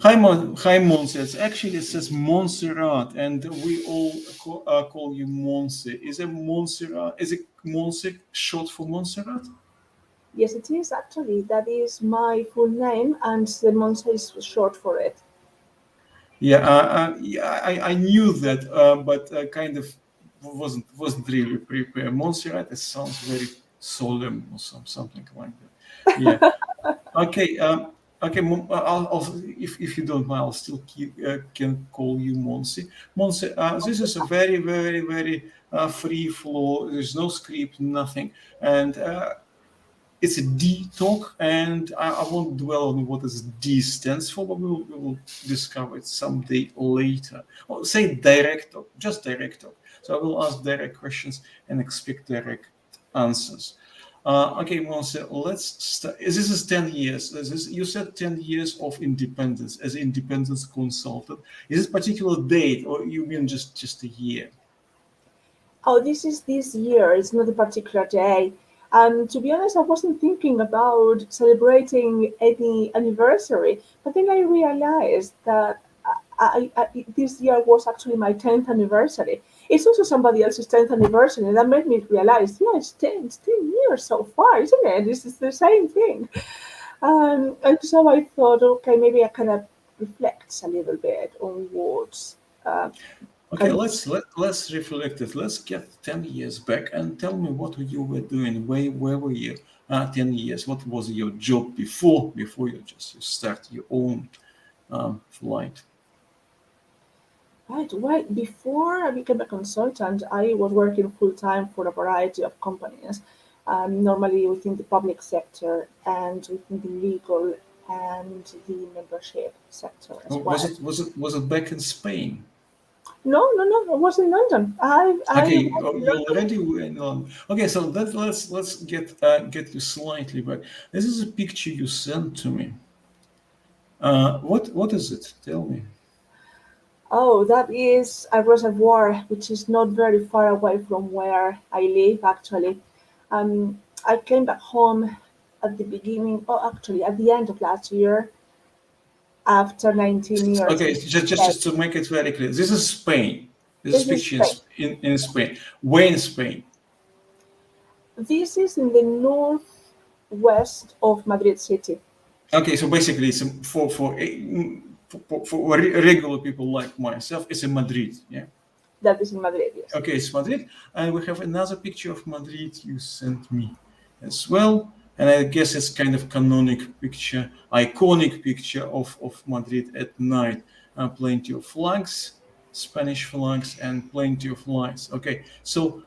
Hi, Montse. Actually, it says Montserrat, and we all call you Montse. Is it Montserrat? Is it Montse short for Montserrat? Yes, it is actually. That is my full name, and the Montse is short for it. Yeah, I knew that, but kind of wasn't really prepared. Montserrat, it sounds very solemn or something like that. Yeah. Okay. Okay. If you don't mind, I'll still can call you Monse. Monse, this is a very free flow. There's no script, nothing, and it's a D talk, and I won't dwell on what this D stands for, but we will discover it someday later. Or say direct talk, just direct talk. So I will ask direct questions and expect direct answers. Okay, Monse, let's start. This is 10 years. You said 10 years of independence as independence consultant. Is this particular date, or you mean just a year? Oh, this is this year. It's not a particular day. To be honest, I wasn't thinking about celebrating any anniversary, but then I realized that this year was actually my 10th anniversary. It's also somebody else's 10th anniversary, and that made me realize, yeah, it's 10 years so far, isn't it? This is the same thing. And so I thought, okay, maybe I kind of reflect a little bit on what uh, Okay, kind of let's reflect it. Let's get 10 years back and tell me what you were doing. Where were you? 10 years. What was your job before you start your own flight? Right. Well, before I became a consultant, I was working full time for a variety of companies, normally within the public sector and within the legal and the membership sector as Was well. it back in Spain? No, no, no, I was in London. I Okay, was in you London. already went on. Okay, so let's get you slightly back. This is a picture you sent to me. What is it? Tell me. Oh, that is a reservoir which is not very far away from where I live, actually. I came back home at the beginning, oh, actually, at the end of last year after 19 years Okay, in the just to make it very clear, this is Spain. This is This is picture Spain. in Spain. Where in Spain? This is in the northwest of Madrid city. Okay, so basically, it's for regular people like myself, it's in Madrid. Yeah. That is in Madrid, yes. Okay, it's Madrid, and we have another picture of Madrid you sent me as well, and I guess it's kind of iconic picture of Madrid at night. Plenty of flags, Spanish flags, and plenty of lights. Okay, so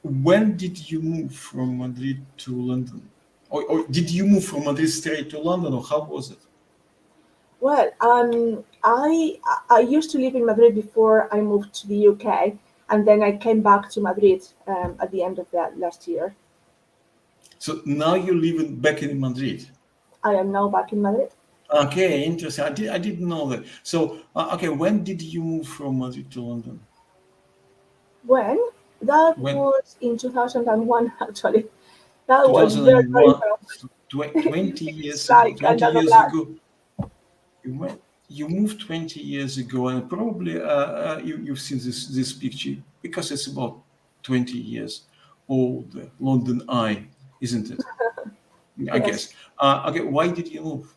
when did you move from Madrid to London? Or did you move from Madrid straight to London, or how was it? Well, I used to live in Madrid before I moved to the UK, and then I came back to Madrid at the end of that last year. So now you're living back in Madrid. I am now back in Madrid. Okay, interesting. I didn't know that. So, okay, when did you move from Madrid to London? When? That When? was in 2001, actually. That was very, very 2001. long. So 20 It years feels ago. like 20 another years life. ago, you moved 20 years ago, and probably you've seen this picture because it's about 20 years old. London Eye, isn't it? I Yes. guess. Okay, why did you move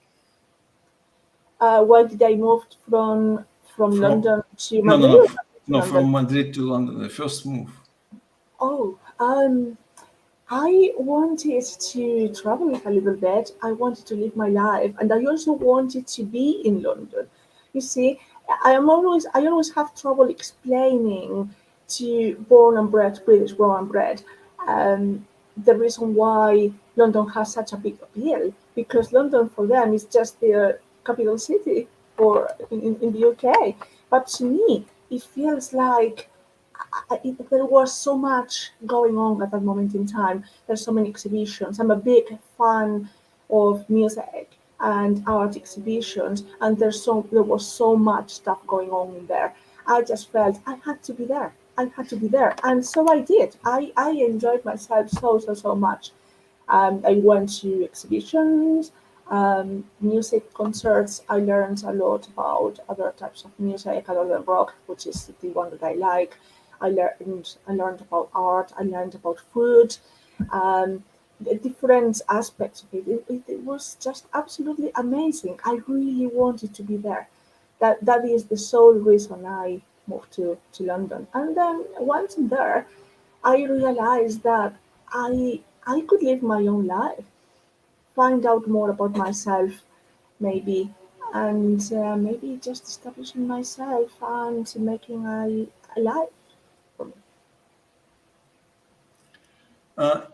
Why did I move from from? London to No, no, Madrid no, or Madrid to no, London? from Madrid to London. The first move. Oh, I wanted to travel a little bit. I wanted to live my life, and I also wanted to be in London. You see, I always have trouble explaining to born and bred British, born and bred, the reason why London has such a big appeal. Because London for them is just their capital city for in the UK. But to me, it feels like there was so much going on at that moment in time. There's so many exhibitions. I'm a big fan of music and art exhibitions, and there was so much stuff going on in there. I just felt I had to be there. I had to be there, and so I did. I enjoyed myself so much. I went to exhibitions. Music concerts, I learned a lot about other types of music other than rock, which is the one that I like. I learned about art. I learned about food, um, the different aspects of it. It was just absolutely amazing. I really wanted to be there. That is the sole reason I moved to London. And then once I'm there, I realized that I could live my own life, find out more about myself, maybe, and maybe just establishing myself and making a life for me.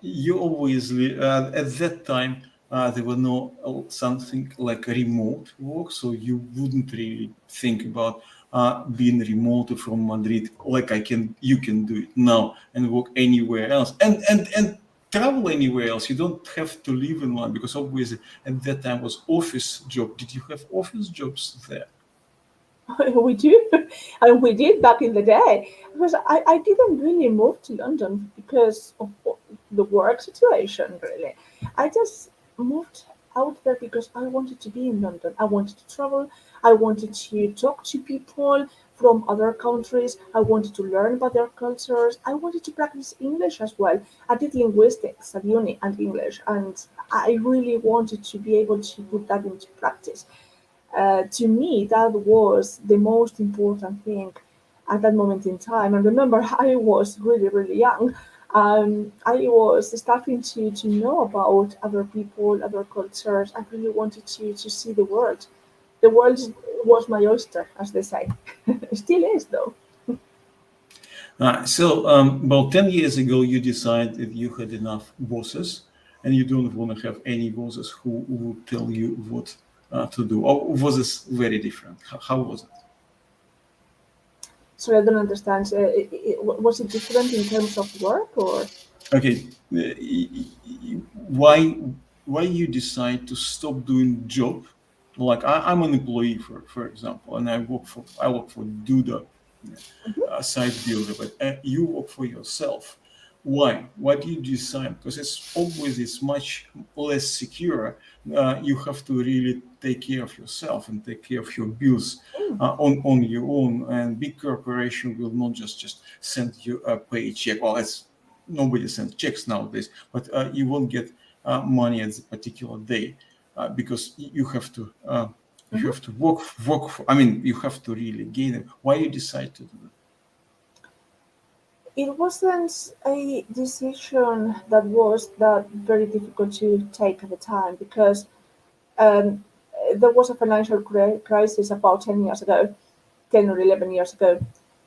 You obviously at that time there were no something like remote work, so you wouldn't really think about being remote from Madrid like you can do it now and work anywhere else and travel anywhere else. You don't have to live in one because obviously at that time was office job. Did you have office jobs there? We do, and we did back in the day. Because I didn't really move to London because of the work situation, really. I just moved out there because I wanted to be in London. I wanted to travel. I wanted to talk to people from other countries. I wanted to learn about their cultures. I wanted to practice English as well. I did linguistics at uni and English, and I really wanted to be able to put that into practice. To me, that was the most important thing at that moment in time. And remember, I was really, really young. I was starting to know about other people, other cultures. I really wanted to see the world. The world was my oyster, as they say. It still is, though. About 10 years ago, you decided you had enough bosses and you don't want to have any bosses who would tell you what to do. Or was this very different? How was it? So I don't understand. Was it different in terms of work or? Okay, why you decide to stop doing job? Like I'm an employee, for example, and I work for Duda, site builder, but you work for yourself. Why? Why do you decide? Because it's much less secure. You have to really take care of yourself and take care of your bills Mm, on your own. And big corporation will not just send you a paycheck. Well, it's nobody sends checks nowadays, but you won't get money at the particular day because you mhm. have to work for, I mean, you have to really gain it. Why you decide to do that? It wasn't a decision that was that very difficult to take at the time because um, there was a financial crisis about 10 years ago, 10 or 11 years ago,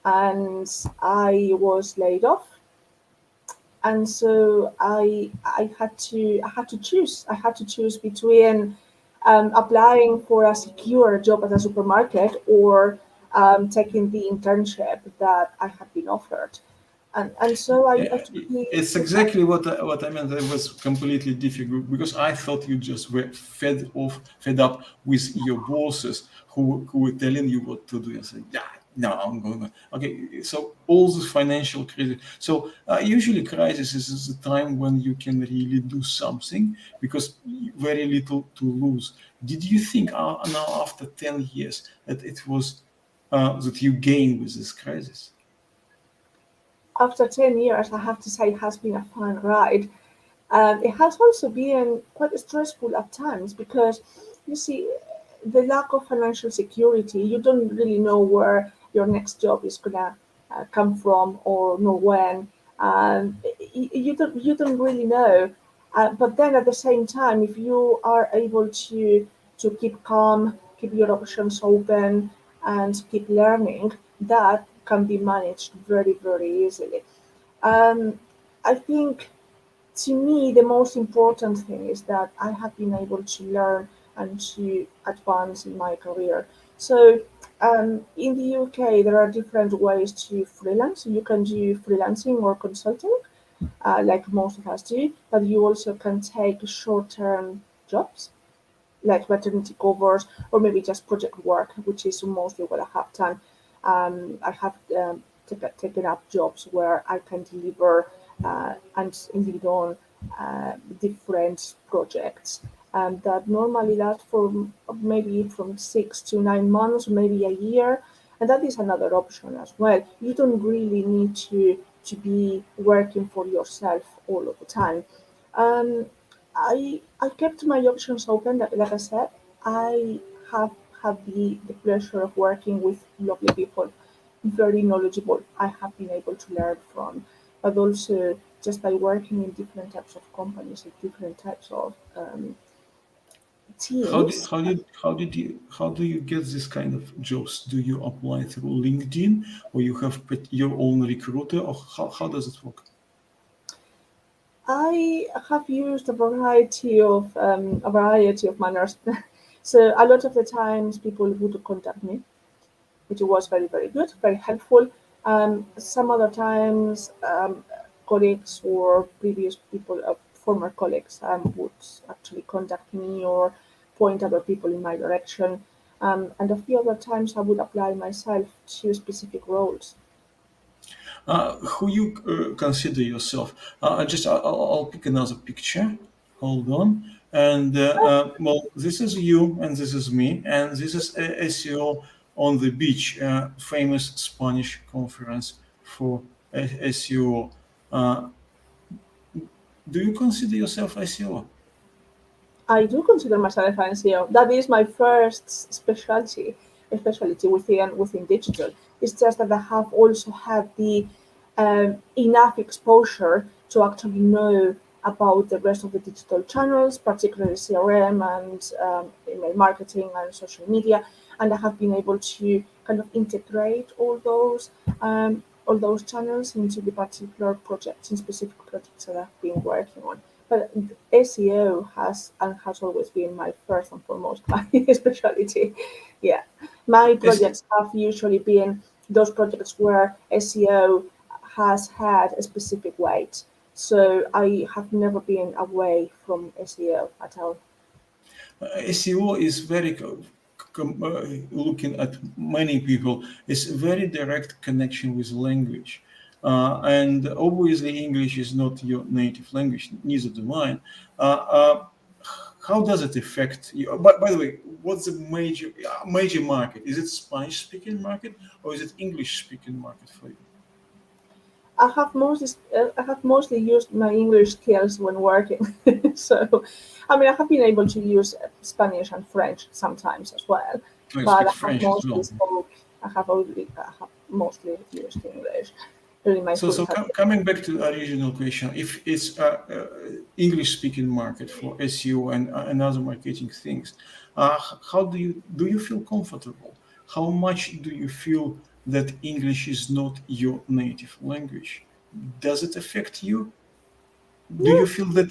and I was laid off. And so I had to choose between applying for a secure job at a supermarket or taking the internship that I had been offered. And so I Yeah, took the it's the chance. exactly what I meant. It was completely difficult because I thought you just were fed up with your bosses who were telling you what to do. I said, yeah, no, I'm going to. Okay, so all this financial crisis. So usually crisis is a time when you can really do something because very little to lose. Did you think now after 10 years that it was that you gained with this crisis? After 10 years, I have to say it has been a fun ride. It has also been quite stressful at times because you see the lack of financial security. You don't really know where your next job is gonna come from or know when. You don't really know. But then at the same time, if you are able to keep calm, keep your options open, and keep learning, that can be managed very very easily. Um, I think to me, the most important thing is that I have been able to learn and to advance in my career. So, in the UK, there are different ways to freelance. You can do freelancing or consulting, like most of us do, but you also can take short term jobs like maternity covers or maybe just project work, which is mostly what I have done. I have taken up jobs where I can deliver and lead on different projects that normally last for maybe from 6 to 9 months, maybe a year, and that is another option as well. You don't really need to be working for yourself all of the time. Um, I kept my options open. Like I said, I have had the pleasure of working with lovely people, very knowledgeable. I have been able to learn from, but also just by working in different types of companies and different types of teams. How do you get this kind of jobs? Do you apply through LinkedIn, or you have your own recruiter, or how does it work? I have used a variety of manners. So a lot of the times people would contact me, which was very good, very helpful. Some other times, colleagues or previous people, former colleagues, would actually contact me or point other people in my direction. And a few other times, I would apply myself to specific roles. Who you consider yourself? I'll pick another picture. Hold on. And well, this is you, and this is me, and this is SEO on the beach, famous Spanish conference for SEO. Uh, do you consider yourself SEO? I do consider myself an SEO. That is my first specialty within digital. It's just that I have also had the enough exposure to actually know about the rest of the digital channels, particularly CRM and email marketing and social media, and I have been able to kind of integrate all those channels into the particular projects and specific projects that I've been working on. But SEO has always been my first and foremost my specialty. Yeah, my Is projects have usually been those projects where SEO has had a specific weight. So I have never been away from SEO at all. SEO is very looking at many people. It's a very direct connection with language, and obviously English is not your native language, neither do mine. How does it affect you? By the way, what's the major market? Is it Spanish speaking market, or is it English speaking market for you? I have mostly used my English skills when working. So, I mean, I have been able to use Spanish and French sometimes as well, Do I but speak I have French as mostly well? spoke. I have mostly used English during my So, full so career. coming back to the original question, if it's English-speaking market for SEO and other marketing things, how do you feel comfortable? How much do you feel that English is not your native language? Does it affect you? Do you Yeah, feel that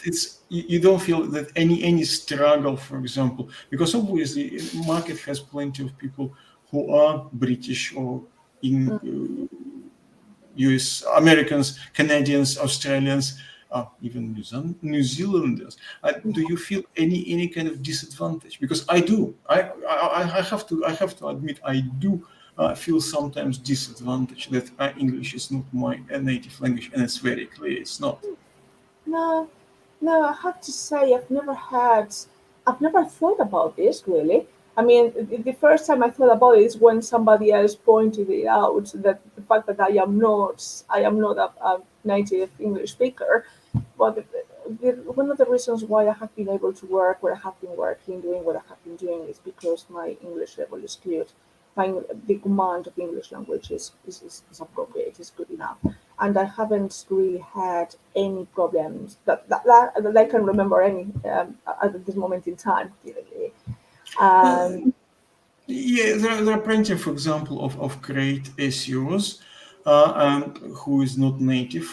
you don't feel that any struggle, for example, because obviously market has plenty of people who are British or in US Americans, Canadians, Australians, even New Zealanders. Do you feel any kind of disadvantage? Because I do. I have to admit I do feel sometimes disadvantage that English is not my native language, and it's very clear it's not. no, no. I have to say, I've never thought about this really. I mean, the first time I thought about it is when somebody else pointed it out that the fact that I am not a native English speaker. But one of the reasons why I have been able to work where I have been working, doing what I have been doing, is because my English level is good. The command of English language is appropriate, is good enough. And I haven't really had any problems that I can remember any at this moment in time, really. Um, Yeah, there are plenty, for example, of great SEOs who is not native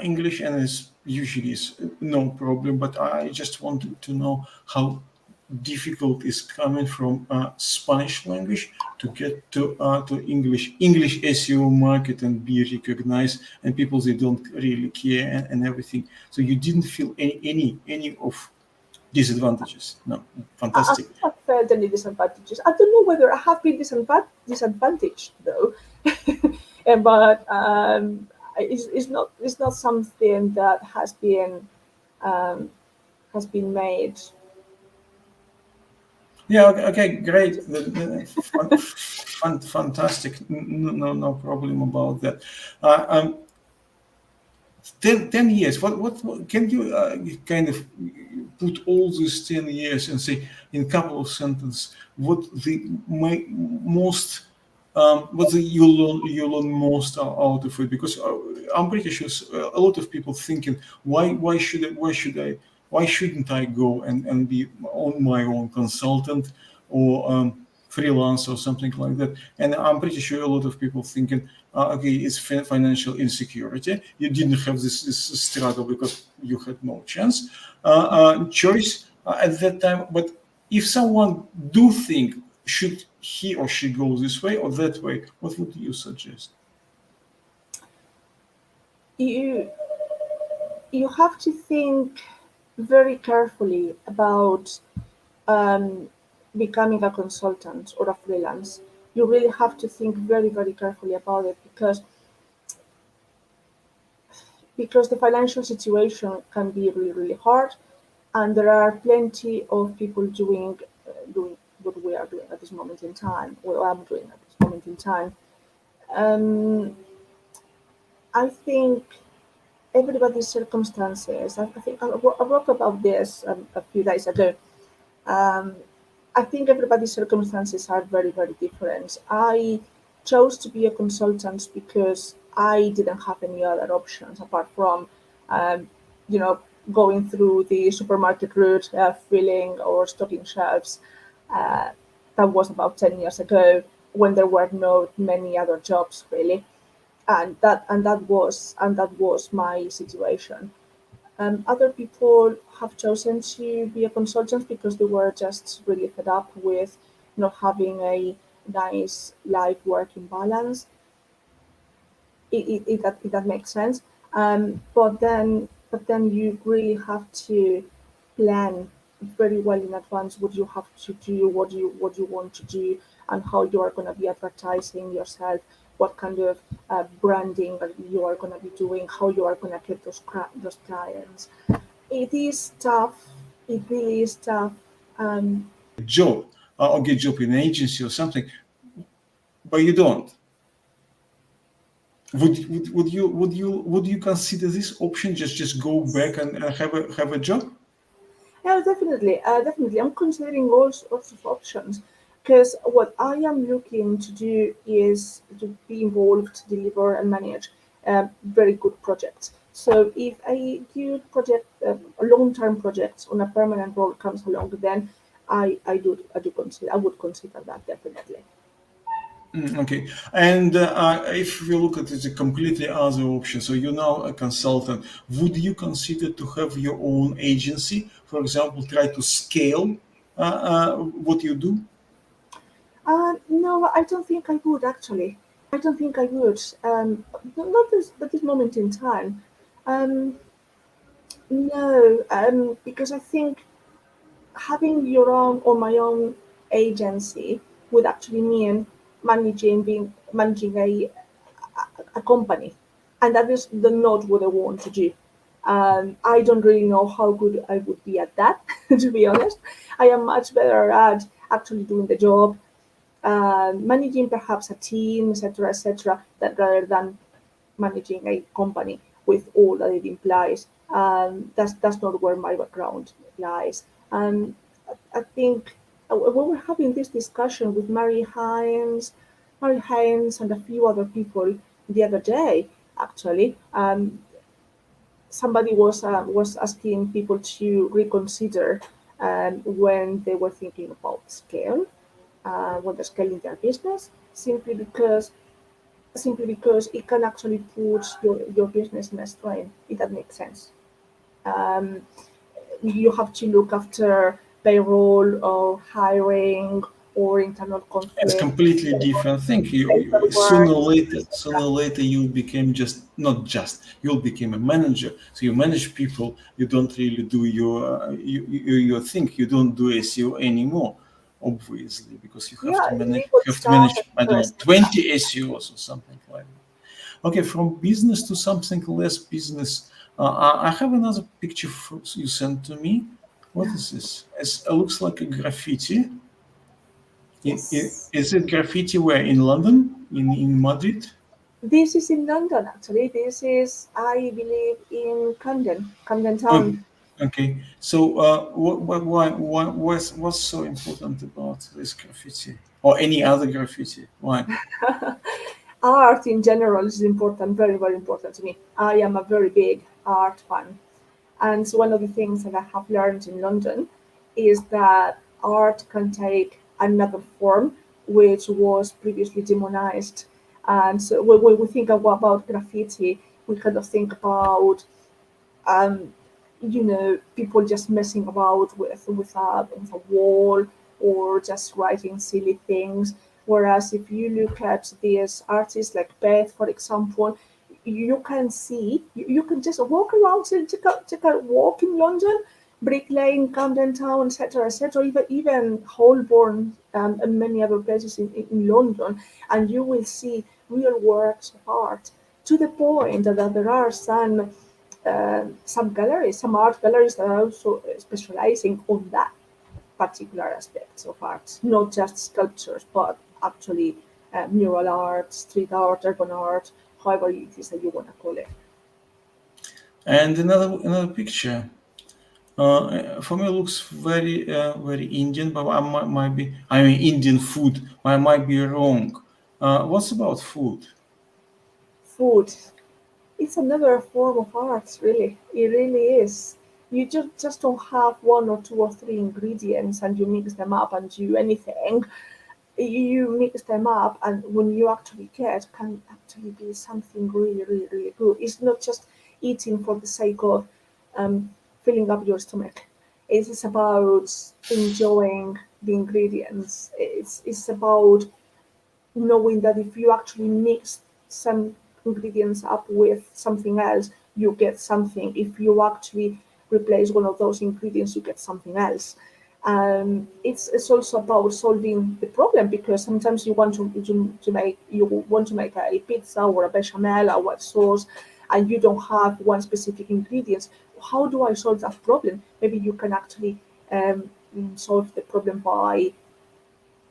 English, and is usually is no problem. But I just wanted to know how difficult is coming from Spanish language to get to English SEO market and be recognized, and people they don't really care and everything. So you didn't feel any of disadvantages? No, I fantastic. have felt any disadvantages. I don't know whether I have been disadvantaged though. But it's not something that um, has been made. Yeah, okay, great. Fantastic. No problem about that. Uh, um, 10 years. What can you kind of put all these 10 years and say in a couple of sentences what the most what you learn most out of it? Because I'm pretty sure a lot of people thinking why shouldn't I go and be on my own consultant or freelance or something like that? And I'm pretty sure a lot of people thinking, okay, it's financial insecurity. You didn't have this struggle because you had no choice at that time. But if someone do think should he or she go this way or that way, what would you suggest? You you have to think very carefully about um, becoming a consultant or a freelance. You really have to think very, very carefully about it because the financial situation can be really, really hard, and there are plenty of people doing what we are doing at this moment in time, what I'm doing at this moment in time. Um, I think everybody's circumstances. I think I wrote about this a few days ago. Um, I think everybody's circumstances are very, very different. I chose to be a consultant because I didn't have any other options apart from, um, you know, going through the supermarket route, filling or stocking shelves. Uh, that was about 10 years ago when there were not many other jobs really, and that was my situation. Other people have chosen to be a consultant because they were just really fed up with not having a nice life working balance. That makes sense. But then you really have to plan very well in advance what you have to do, what you want to do, and how you are going to be advertising yourself, what kind of branding that you are going to be doing, how you are going to get those clients. It is tough. It really is tough. Um, Job or get job in an agency or something, but you don't. Would you consider this option just go back and have a job? yeah, definitely, definitely. I'm considering all sorts of options because what I am looking to do is to be involved, deliver, and manage very good projects. So if a good project, a long-term project on a permanent role comes along, then I would consider that definitely. Okay. And if we look at it as a completely other option, so you're now a consultant, would you consider to have your own agency? For example, try to scale what you do? No, I don't think I would actually. I don't think I would. Not this at this moment in time. Um, no, because I think having your own or my own agency would actually mean managing a company, and that is not what I want to do. I don't really know how good I would be at that, to be honest. I am much better at actually doing the job, managing perhaps a team, etc., that rather than managing a company with all that it implies. That's not where my background lies. And I think we were having this discussion with Mary Hines, and a few other people the other day. Actually, somebody was asking people to reconsider when they were thinking about scale, when they're scaling their business, simply because it can actually put your business in a strain, if that makes sense. Um, you have to look after payroll or hiring or internal It's conflict, completely different thing. paperwork. Sooner or later, you became just not just you'll become a manager. So you manage people. You don't really do your thing. You don't do SEO anymore, obviously, because you have Yeah, to manage. legal You have to stuff, manage. I don't know, etc. 20 SEOs or something like that. Okay, from business to something less business. I have another picture you sent to me. What is this? It looks like a graffiti. Yes. Is it graffiti where in London, in Madrid? This is in London, actually. This is, I believe, in Camden Okay. Town. Okay. So, what's so important about this graffiti or any other graffiti? Why? Art in general is important, very, very important to me. I am a very big art fan. And one of the things that I have learned in London is that art can take another form which was previously demonized. And so when we think about graffiti, we kind of think about um, people just messing about with a wall or just writing silly things. Whereas if you look at these artists like Beth, for example, you can see, you can just walk around, take a walk in London, Brick Lane, Camden Town, etc., even Holborn, and many other places in London, and you will see real works of art to the point that there are some galleries, some art galleries that are also specializing on that particular aspects of art, not just sculptures, but actually mural art, street art, urban art, however it is that you want to call it. And another picture. For me, it looks very Indian, but might be. I mean, Indian food. I might be wrong. What's about food? Food, it's another form of art, really. It really is. You just don't have one or two or three ingredients and you mix them up and do anything. You mix them up, and when you actually get can actually be something really, really, really good. It's not just eating for the sake of um, filling up your stomach. It's about enjoying the ingredients. It's about knowing that if you actually mix some ingredients up with something else, you get something. If you actually replace one of those ingredients, you get something else. It's also about solving the problem because sometimes you want to make a pizza or a bechamel or what sauce, and you don't have one specific ingredient. How do I solve that problem? Maybe you can actually solve the problem by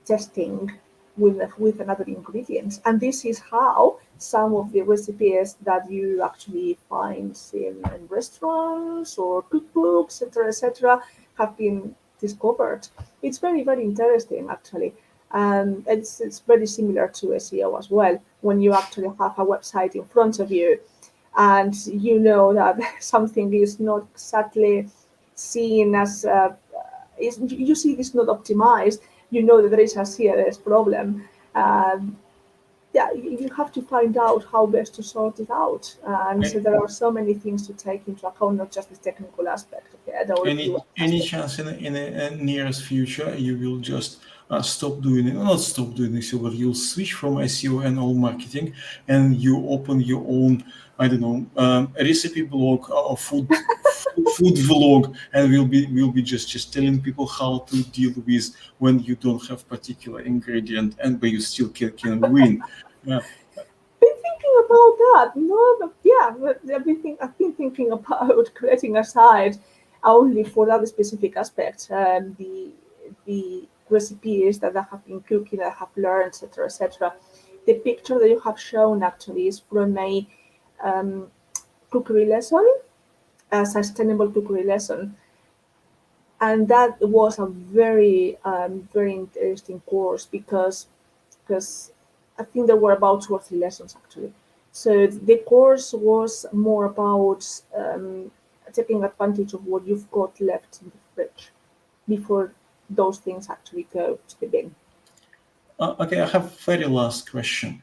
testing with another ingredient. And this is how some of the recipes that you actually find in restaurants or cookbooks, etc., have been discovered. It's very, very interesting, actually. And it's very similar to SEO as well. When you actually have a website in front of you and you know that something is not exactly seen as you see it's not optimized, you know that there is a serious problem. Um, yeah, you have to find out how best to sort it out. And so there are so many things to take into account, not just the technical aspect of it or the UX Any aspect. chance in a nearest future you will just stop doing it, not stop doing SEO, but you'll switch from SEO and all marketing, and you open your own, I don't know, recipe blog or food vlog, and we'll be just telling people how to deal with when you don't have particular ingredient, and but you still can win. Yeah. Been thinking about that. No, but yeah, but I've been thinking about creating a site only for that specific aspect. The recipes that I have been cooking, I have learned, etc., etc. The picture that you have shown actually is from a um, cookery lesson, a sustainable cookery lesson, and that was a very interesting course because I think there were about two or three lessons actually. So the course was more about taking advantage of what you've got left in the fridge before those things actually go to the bin. Okay, I have very last question.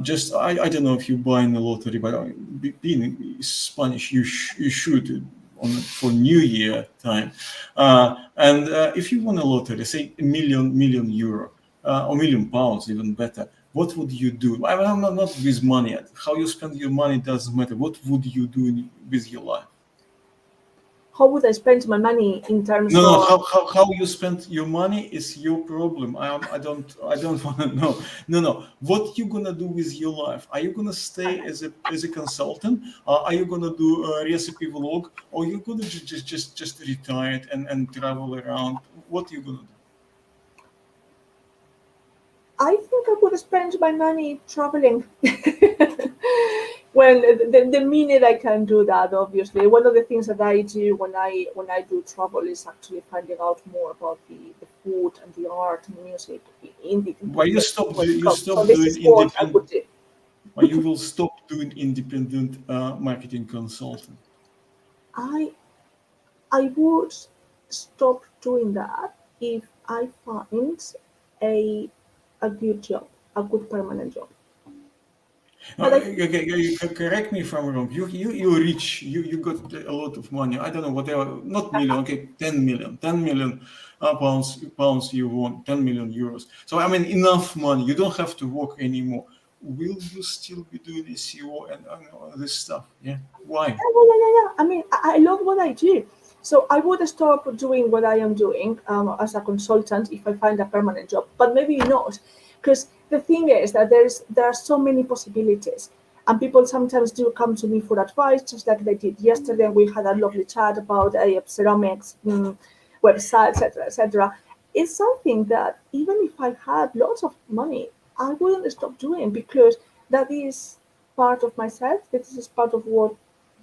Just I don't know if you buy in the lottery, but being Spanish, you should on for New Year time. And if you won a lottery, say a million euro or £1 million, even better, what would you do? I'm not with money. How you spend your money doesn't matter. What would you do with your life? How would I spend my money in terms No, no. of How you spend your money is your problem. I don't want to know. No, no. What you gonna do with your life? Are you gonna stay as a consultant? Are you gonna do a recipe vlog? Or you gonna just retire and travel around? What you gonna do? I think I would spend my money traveling. Well, the minute I can do that, obviously, one of the things that I do when I do travel is actually finding out more about the food and the art and music in the Why you stop? where it You comes. So stop this doing is what I would independent? do. Why you will stop doing independent marketing consulting? I I would stop doing that if I find a a good job, a good permanent job. But I think Okay, you correct me if I'm wrong. You rich. You got a lot of money. I don't know whatever. Not million. Okay, 10 million. 10 million pounds you want. 10 million euros. So I mean enough money. You don't have to work anymore. Will you still be doing SEO and all this stuff? Yeah. Why? yeah. I mean, I love what I do. So I would stop doing what I am doing as a consultant if I find a permanent job, but maybe not, because the thing is that there are so many possibilities, and people sometimes do come to me for advice, just like they did yesterday. We had a lovely chat about a ceramics website, etc., etc. It's something that even if I had lots of money, I wouldn't stop doing because that is part of myself. This is part of what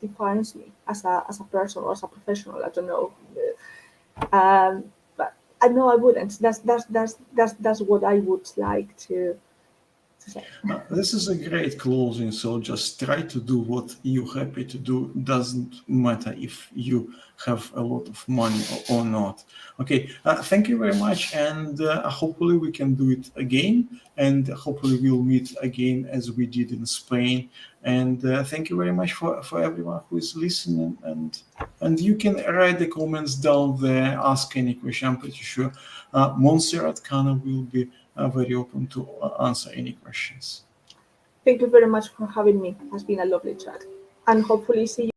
defines me as a person or as a professional. I don't know, but I know I wouldn't. That's what I would like to say. This is a great closing. So just try to do what you're happy to do. Doesn't matter if you have a lot of money or not. Okay. Thank you very much. And hopefully we can do it again. And hopefully we'll meet again as we did in Spain. And thank you very much for everyone who is listening. And you can write the comments down there, ask any question. I'm pretty sure Montse Cano will be very open to answer any questions. Thank you very much for having me. It has been a lovely chat, and hopefully see you.